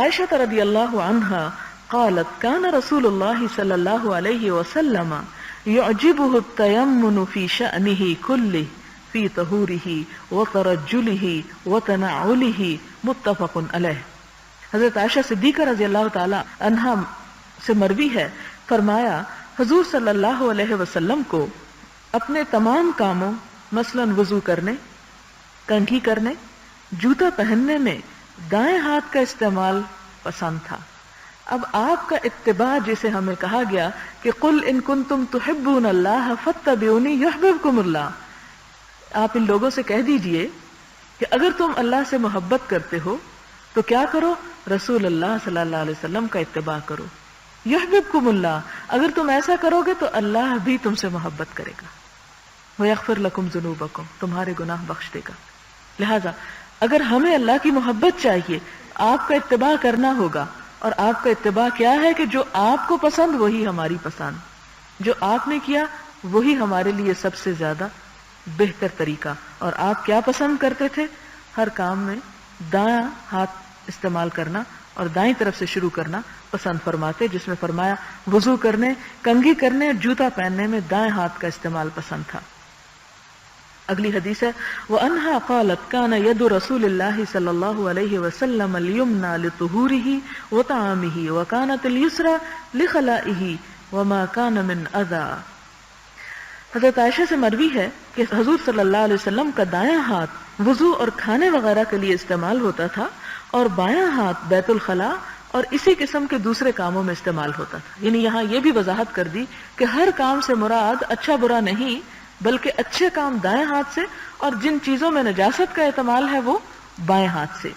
عائشة رضي الله عنها قالت كان رسول الله صلى الله عليه وسلم يعجبه التيمن في شأنه كله في طهوره وترجله وتنعله متفق علیہ۔ حضرت عائشہ صدیقہ رضی اللہ تعالی عنہا سے مروی ہے، فرمایا حضور صلی اللہ علیہ وسلم کو اپنے تمام کاموں مثلاً وضو کرنے، کنگھی کرنے، جوتا پہننے میں دائیں ہاتھ کا استعمال پسند تھا۔ اب آپ کا اتباع جسے ہمیں کہا گیا کہ قل ان کنتم تحبون اللہ فاتبعونی یحببکم اللہ، آپ ان لوگوں سے کہہ دیجئے کہ اگر تم اللہ سے محبت کرتے ہو تو کیا کرو؟ رسول اللہ صلی اللہ علیہ وسلم کا اتباع کرو۔ یحببکم اللہ، اگر تم ایسا کرو گے تو اللہ بھی تم سے محبت کرے گا۔ ویغفر لکم ذنوبکم، تمہارے گناہ بخش دے گا۔ لہذا اگر ہمیں اللہ کی محبت چاہیے، آپ کا اتباع کرنا ہوگا، اور آپ کا اتباع کیا ہے کہ جو آپ کو پسند وہی ہماری پسند، جو آپ نے کیا وہی ہمارے لیے سب سے زیادہ بہتر طریقہ۔ اور آپ کیا پسند کرتے تھے؟ ہر کام میں دائیں ہاتھ استعمال کرنا اور دائیں طرف سے شروع کرنا پسند فرماتے، جس میں فرمایا وضو کرنے، کنگھی کرنے اور جوتا پہننے میں دائیں ہاتھ کا استعمال پسند تھا۔ اگلی حدیث ہے وَأَنْهَا قَالَتْ كَانَ يَدُ رَسُولِ اللَّهِ صلی اللہ علیہ وسلم الْيُمْنَى لِطُهُورِهِ وَطَعَامِهِ وَكَانَتِ الْيُسْرَى لِخَلَائِهِ وَمَا كَانَ مِنْ أَذًى۔ حضرت عائشہ سے مروی ہے کہ حضور صلی اللہ علیہ وسلم کا دایاں ہاتھ وضو اور کھانے وغیرہ کے لیے استعمال ہوتا تھا، اور بایاں ہاتھ بیت الخلاء اور اسی قسم کے دوسرے کاموں میں استعمال ہوتا تھا۔ یعنی یہاں یہ بھی وضاحت کر دی کہ ہر کام سے مراد اچھا برا نہیں، بلکہ اچھے کام دائیں ہاتھ سے، اور جن چیزوں میں نجاست کا احتمال ہے وہ بائیں ہاتھ سے۔